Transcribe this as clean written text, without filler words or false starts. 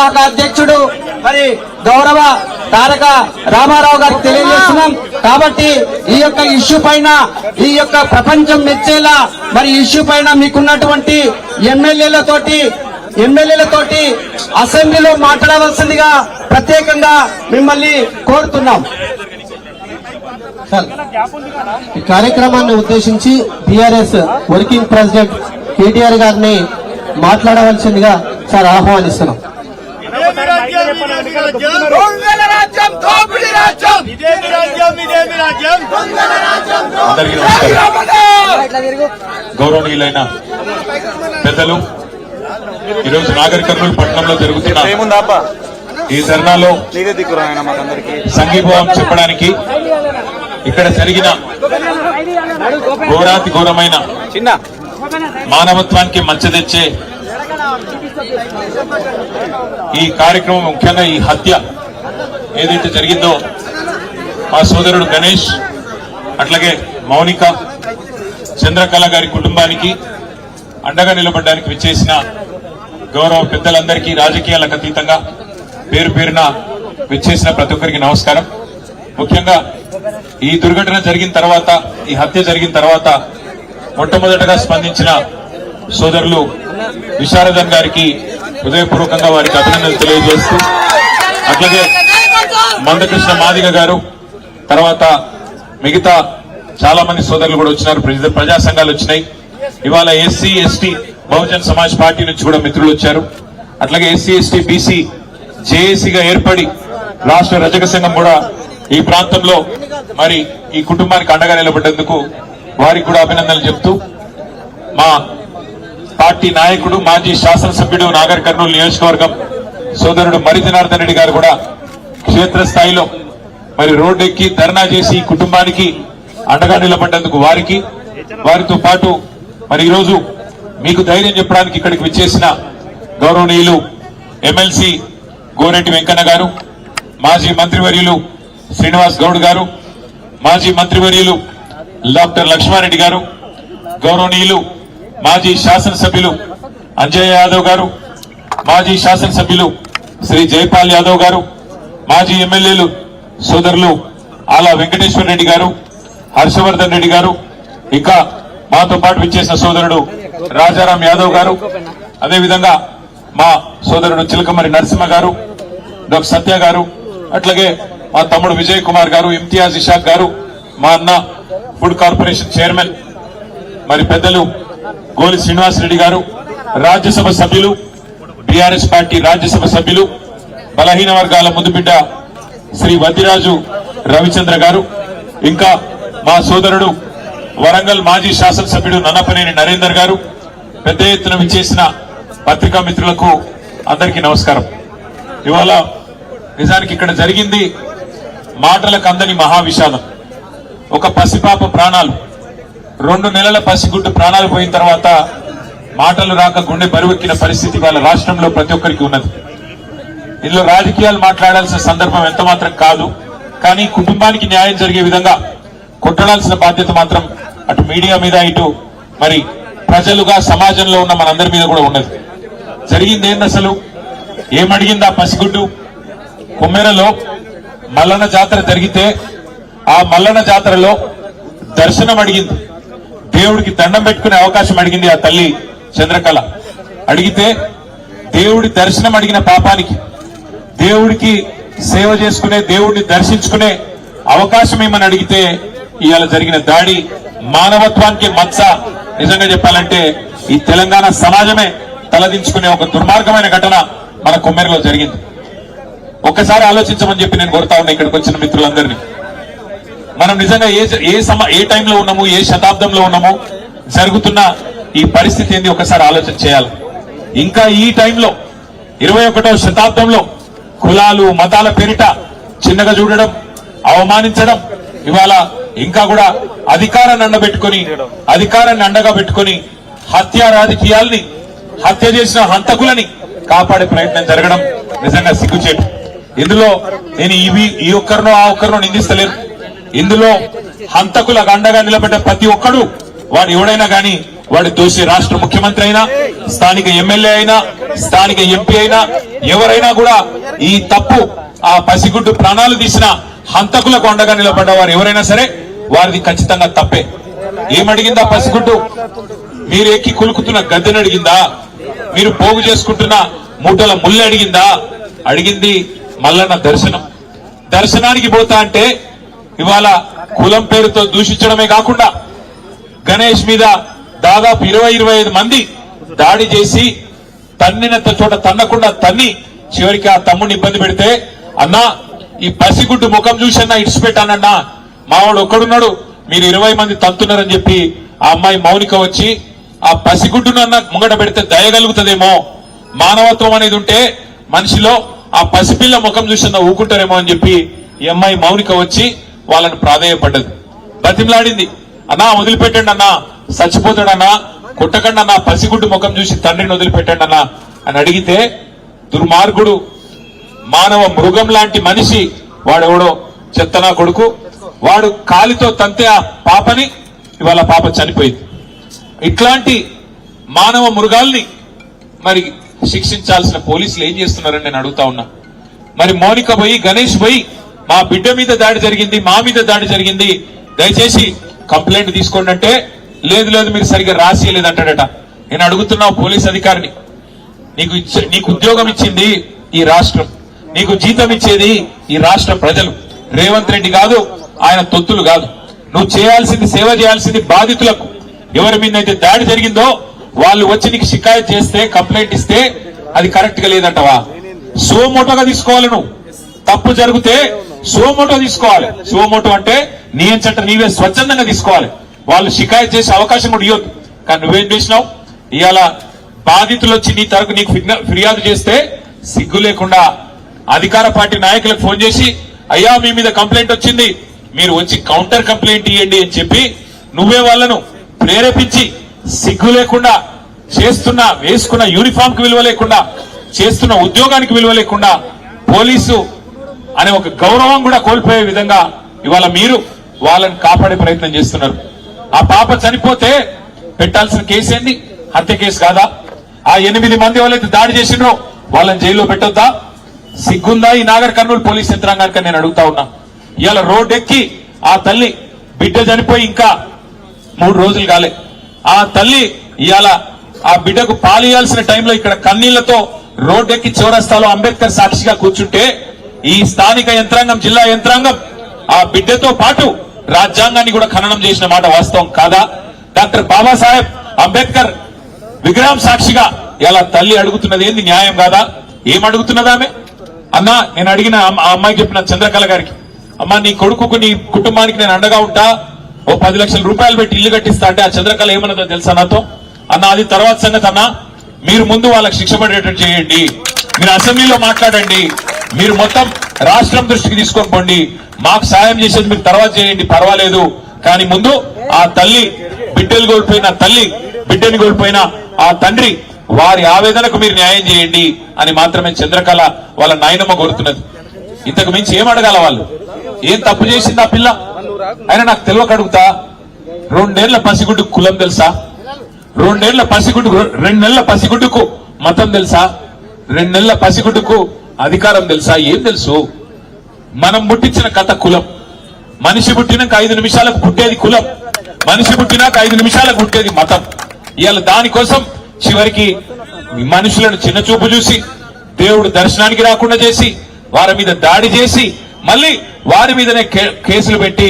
శాఖ అధ్యక్షుడు మరి గౌరవ తారక రామారావు గారికి తెలియజేస్తున్నాం. కాబట్టి ఈ యొక్క ఇష్యూ పైన ఈ యొక్క ప్రపంచం మెచ్చేలా మరి ఇష్యూ పైన మీకున్నటువంటి ఎమ్మెల్యేలతోటి అసెంబ్లీలో మాట్లాడవలసిందిగా ప్రత్యేకంగా మిమ్మల్ని కోరుతున్నాం. ఈ కార్యక్రమాన్ని ఉద్దేశించి బీఆర్ఎస్ వర్కింగ్ ప్రెసిడెంట్ కేటీఆర్ గారిని మాట్లాడవలసిందిగా సార్ ఆహ్వానిస్తున్నాం. గౌరవనీయులైన పెద్దలు, ఈరోజు నాగర్ కర్నూలు పట్టణంలో జరుగుతున్న ఈ ధర్నాలో సంఘీభావం చెప్పడానికి ఇక్కడ జరిగిన ఘోరాతి ఘోరమైన మానవత్వానికి మచ్చ తెచ్చే ఈ కార్యక్రమం, ముఖ్యంగా ఈ హత్య ఏదైతే జరిగిందో మా సోదరుడు గణేష్, అట్లాగే మౌనిక, చంద్రకళ గారి కుటుంబానికి అండగా నిలబడడానికి విచ్చేసిన గౌరవ పెద్దలందరికీ, రాజకీయాలకు అతీతంగా పేరు పేరున విచ్చేసిన ప్రతి ఒక్కరికి నమస్కారం. ముఖ్యంగా ఈ దుర్ఘటన జరిగిన తర్వాత, ఈ హత్య జరిగిన తర్వాత మొట్టమొదటగా స్పందించిన సోదరులు విశారదన్ గారికి హృదయపూర్వకంగా వారికి అభినందనలు తెలియజేస్తూ, అట్లాగే మందకృష్ణ మాదిగ గారు, తర్వాత మిగతా చాలా మంది సోదరులు కూడా వచ్చినారు, ప్రజా సంఘాలు వచ్చినాయి. ఇవాళ SC ST Bahujan Samaj party నుంచి కూడా మిత్రులు వచ్చారు. అట్లాగే ఎస్సీ ఎస్టీ బీసీ జేఏసీగా ఏర్పడి రాష్ట్ర రజక సంఘం కూడా ఈ ప్రాంతంలో మరి ఈ కుటుంబానికి అండగా నిలబడ్డందుకు వారికి కూడా అభినందనలు చెప్తూ, మా పార్టీ నాయకుడు, మాజీ శాసనసభ్యుడు, నాగర్ కర్నూలు నియోజకవర్గం సోదరుడు మరి జనార్దన్ రెడ్డి గారు కూడా క్షేత్రస్థాయిలో మరి రోడ్డెక్కి ధర్నా చేసి ఈ కుటుంబానికి అండగా నిలబడ్డందుకు వారితో పాటు మరి ఈరోజు మీకు ధైర్యం చెప్పడానికి ఇక్కడికి విచ్చేసిన గౌరవనీయులు ఎమ్మెల్సీ గోరెడ్డి వెంకన్న గారు, మాజీ మంత్రివర్యులు శ్రీనివాస్ గౌడ్ గారు, మాజీ మంత్రివర్యులు డాక్టర్ లక్ష్మారెడ్డి గారు, గౌరవనీయులు మాజీ శాసనసభ్యులు అంజయ్ యాదవ్ గారు, మాజీ శాసనసభ్యులు శ్రీ జైపాల్ యాదవ్ గారు, మాజీ ఎమ్మెల్యేలు సోదరులు ఆలా వెంకటేశ్వర రెడ్డి గారు, హర్షవర్ధన్ రెడ్డి గారు, ఇంకా మాతో పాటు విచ్చేసిన సోదరుడు రాజారాం యాదవ్ గారు, అదేవిధంగా మా సోదరుడు చిలకమరి నరసింహ గారు, డాక్టర్ సత్య గారు, అట్లాగే మా తమ్ముడు విజయ్ కుమార్ గారు, ఇమ్తియాజ్ ఇషాక్ గారు, మా అన్న ఫుడ్ కార్పొరేషన్ చైర్మన్ మరి పెద్దలు గోలి శ్రీనివాసరెడ్డి గారు, రాజ్యసభ సభ్యులు, బీఆర్ఎస్ పార్టీ రాజ్యసభ సభ్యులు, బలహీన వర్గాల ముద్దుబిడ్డ శ్రీ వద్దిరాజు రవిచంద్ర గారు, ఇంకా మా సోదరుడు వరంగల్ మాజీ శాసనసభ్యుడు నన్నపనేని నరేందర్ గారు, పెద్ద ఎత్తున విచ్చేసిన పత్రికా మిత్రులకు అందరికీ నమస్కారం. ఇవాళ నిజానికి ఇక్కడ జరిగింది మాటలకు అందని మహావిషాదం. ఒక పసిపాప ప్రాణాలు, 2 నెలల పసిగుడ్డు ప్రాణాలు పోయిన తర్వాత మాటలు రాక గుండె బరువెక్కిన పరిస్థితి వాళ్ళ రాష్ట్రంలో ప్రతి ఒక్కరికి ఉన్నది. ఇందులో రాజకీయాలు మాట్లాడాల్సిన సందర్భం ఎంత మాత్రం కాదు, కానీ కుటుంబానికి న్యాయం జరిగే విధంగా కొట్టడాల్సిన బాధ్యత మాత్రం అటు మీడియా మీద, ఇటు మరి ప్రజలుగా సమాజంలో ఉన్న మనందరి మీద కూడా ఉన్నది. జరిగింది ఏంది, అసలు ఏమడిగింది ఆ పసిగుడ్డు? కొమ్మెరలో మల్లన్న జాతర జరిగితే ఆ మల్లన్న జాతరలో దర్శనం అడిగింది, దేవుడికి దండం పెట్టుకునే అవకాశం అడిగింది ఆ తల్లి చంద్రకళ. అడిగితే దేవుడి దర్శనం అడిగిన పాపానికి, దేవుడికి సేవ చేసుకునే, దేవుడిని దర్శించుకునే అవకాశం ఏమని అడిగితే ఇవాళ జరిగిన దాడి మానవత్వానికి మచ్చ. నిజంగా చెప్పాలంటే ఈ తెలంగాణ సమాజమే తలదించుకునే ఒక దుర్మార్గమైన ఘటన మన కొమ్మెరలో జరిగింది. ఒక్కసారి ఆలోచించమని చెప్పి నేను కోరుతా ఉన్నా ఇక్కడికి వచ్చిన మిత్రులందరినీ. మనం నిజంగా ఏ టైంలో ఉన్నాము, ఏ శతాబ్దంలో ఉన్నాము, జరుగుతున్న ఈ పరిస్థితి ఏంది ఒకసారి ఆలోచన చేయాలి. ఇంకా ఈ టైంలో 21వ శతాబ్దంలో కులాలు మతాల పేరిట చిన్నగా చూడడం, అవమానించడం, ఇవాళ ఇంకా కూడా అధికారాన్ని అండగా పెట్టుకుని హత్య రాజకీయాల్ని, హత్య చేసిన హంతకులని కాపాడే ప్రయత్నం జరగడం నిజంగా సిగ్గుచేటు. ఇందులో నేను ఈ ఒక్కరినో ఆ ఒక్కరినో నిందిస్తలేను. ఇందులో హంతకులకు అండగా నిలబడ్డ ప్రతి ఒక్కడు, వాడు ఎవడైనా గాని వాడి దోషి. రాష్ట్ర ముఖ్యమంత్రి అయినా, స్థానిక ఎమ్మెల్యే అయినా, స్థానిక ఎంపీ అయినా ఎవరైనా కూడా ఈ తప్పు ఆ పసిగుడ్డు ప్రాణాలు తీసిన హంతకులకు అండగా నిలబడ్డవారు ఎవరైనా సరే వారిది ఖచ్చితంగా తప్పే. ఏమడిగిందా పసిగుడ్డు? మీరు ఎక్కి కులుకుతున్న గద్దెను అడిగిందా? మీరు పోగు చేసుకుంటున్న మూటల ముళ్ళు అడిగిందా? అడిగింది మల్లన్న దర్శనం. దర్శనానికి పోతా అంటే ఇవాళ కులం పేరుతో దూషించడమే కాకుండా గణేష్ మీద దాదాపు 20-25 మంది దాడి చేసి తన్నినంత చోట తన్నకుండా తన్ని చివరికి ఆ తమ్ముడిని ఇబ్బంది పెడితే, అన్నా ఈ పసిగుడ్డు ముఖం చూసన్నా ఇడిచిపెట్టానన్నా, మావాడు ఒక్కడున్నాడు, మీరు 20 మంది తంతున్నారని చెప్పి ఆ అమ్మాయి మౌనిక వచ్చి ఆ పసిగుడ్డునన్న ముంగట పెడితే దయగలుగుతుందేమో, మానవత్వం అనేది ఉంటే మనిషిలో ఆ పసిపిల్ల ముఖం చూసన్నా ఊకుంటారేమో అని చెప్పి ఈ అమ్మాయి మౌనిక వచ్చి వాళ్ళని ప్రాధేయపడ్డది, బతిమలాడింది. అన్నా వదిలిపెట్టండి అన్నా, చచ్చిపోతాడన్నా, కొట్టకండి అన్నా, పసిగుడ్డు ముఖం చూసి తండ్రిని వదిలిపెట్టండి అన్నా అని అడిగితే, దుర్మార్గుడు మానవ మృగం లాంటి మనిషి వాడెవడో చెత్తనా కొడుకు, వాడు కాలితో తంతే ఆ పాపని, ఇవాళ పాప చనిపోయింది. ఇట్లాంటి మానవ మృగాల్ని మరి శిక్షించాల్సిన పోలీసులు ఏం చేస్తున్నారని నేను అడుగుతా ఉన్నా. మరి మౌనిక పోయి గణేష్ పోయి మా బిడ్డ మీద దాడి జరిగింది, మా మీద దాడి జరిగింది, దయచేసి కంప్లైంట్ తీసుకోండి అంటే, లేదు లేదు మీరు సరిగ్గా రాసియలేదంటాడట. నేను అడుగుతున్నా పోలీస్ అధికారిని, నీకు ఉద్యోగం ఇచ్చింది ఈ రాష్ట్రం, నీకు జీతం ఇచ్చేది ఈ రాష్ట్ర ప్రజలు, రేవంత్ రెడ్డి కాదు, ఆయన తొత్తులు కాదు. నువ్వు చేయాల్సింది, సేవ చేయాల్సింది బాధితులకు. ఎవరి మీద అయితే దాడి జరిగిందో వాళ్ళు వచ్చి నీకు షికాయత్ చేస్తే, కంప్లైంట్ ఇస్తే అది కరెక్ట్ గా లేదంటవా? సోమోటోగా తీసుకోవాలి. నువ్వు తప్పు జరిగితే సోమోటో తీసుకోవాలి. సోమోటో అంటే నీ ఎంచట నీవే స్వచ్ఛందంగా తీసుకోవాలి. వాళ్ళు షికాయత్ చేసే అవకాశం కూడా ఇవ్వద్దు. కానీ నువ్వేం చేసినావు? ఇవాళ బాధితులు వచ్చి నీ తరపు నీకు ఫిర్యాదు చేస్తే సిగ్గు లేకుండా అధికార పార్టీ నాయకులకు ఫోన్ చేసి, అయ్యా మీ మీద కంప్లైంట్ వచ్చింది, మీరు వచ్చి కౌంటర్ కంప్లైంట్ ఇవ్వండి అని చెప్పి నువ్వే వాళ్ళను ప్రేరేపించి, సిగ్గు లేకుండా చేస్తున్న, వేసుకున్న యూనిఫామ్ కి విలువ లేకుండా, చేస్తున్న ఉద్యోగానికి విలువ లేకుండా, పోలీసు అనే ఒక గౌరవం కూడా కోల్పోయే విధంగా ఇవాళ మీరు వాళ్ళని కాపాడే ప్రయత్నం చేస్తున్నారు. ఆ పాప చనిపోతే పెట్టాల్సిన కేసు ఏంది? హత్య కేసు కాదా? ఆ 8 మంది వాళ్ళైతే దాడి చేసినో వాళ్ళని జైల్లో పెట్టొద్దా? సిగ్గుందా ఈ నాగర్ కర్నూలు పోలీస్ యంత్రాంగానికి నేను అడుగుతా ఉన్నా. ఇవాళ రోడ్డెక్కి ఆ తల్లి బిడ్డ చనిపోయి ఇంకా 3 రోజులు కాలే, ఆ తల్లి ఇవాళ ఆ బిడ్డకు పాలియాల్సిన టైంలో ఇక్కడ కన్నీళ్లతో రోడ్డెక్కి చౌరస్తాలో అంబేద్కర్ సాక్షిగా కూర్చుంటే, ఈ స్థానిక యంత్రాంగం, జిల్లా యంత్రాంగం ఆ బిడ్డతో పాటు రాజ్యాంగాన్ని కూడా ఖననం చేసిన మాట వాస్తవం కాదా? డాక్టర్ బాబాసాహెబ్ అంబేద్కర్ విగ్రహం సాక్షిగా ఇలా తల్లి అడుగుతున్నది ఏంది? న్యాయం కాదా? ఏం అడుగుతున్నది ఆమె? అన్నా నేను అడిగిన ఆ అమ్మాయికి చెప్పిన చంద్రకళ గారికి, అమ్మా నీ కొడుకుకు నీ కుటుంబానికి నేను అండగా ఉంటా, ఓ 10 లక్షల రూపాయలు పెట్టి ఇల్లు కట్టిస్తా అంటే ఆ చంద్రకళ ఏమన్నదో తెలుసా నాతో? అన్న అది తర్వాత సంగతి అన్నా, మీరు ముందు వాళ్ళకి శిక్ష పడేటట్టు చేయండి, మీరు అసెంబ్లీలో మాట్లాడండి, మీరు మొత్తం రాష్ట్రం దృష్టికి తీసుకొని పోండి, మాకు సాయం చేసేది మీరు తర్వాత చేయండి పర్వాలేదు, కానీ ముందు ఆ తల్లి బిడ్డలు కోల్పోయిన తల్లి, బిడ్డని కోల్పోయిన ఆ తండ్రి, వారి ఆవేదనకు మీరు న్యాయం చేయండి అని మాత్రమే చంద్రకళ వాళ్ళ నాయనమ్మ కోరుతున్నది. ఇంతకు మించి ఏం అడగాల? వాళ్ళు ఏం తప్పు చేసింది ఆ పిల్ల? అయినా నాకు తెలియక అడుగుతా, 2 నెలల పసిగుడ్డుకు కులం తెలుసా? 2 నెలల పసిగుడ్డు, 2 నెలల పసిగుడ్డుకు మతం తెలుసా? 2 నెలల పసిగుడ్డుకు అధికారం తెలుసా? ఏం తెలుసు? మనం పుట్టించిన కథ కులం. మనిషి పుట్టినాక 5 నిమిషాలకు పుట్టేది కులం, మనిషి పుట్టినాక 5 నిమిషాలకు పుట్టేది మతం. ఇవాళ దానికోసం చివరికి మనుషులను చిన్న చూపు చూసి, దేవుడు దర్శనానికి రాకుండా చేసి, వారి మీద దాడి చేసి, మళ్ళీ వారి మీదనే కేసులు పెట్టి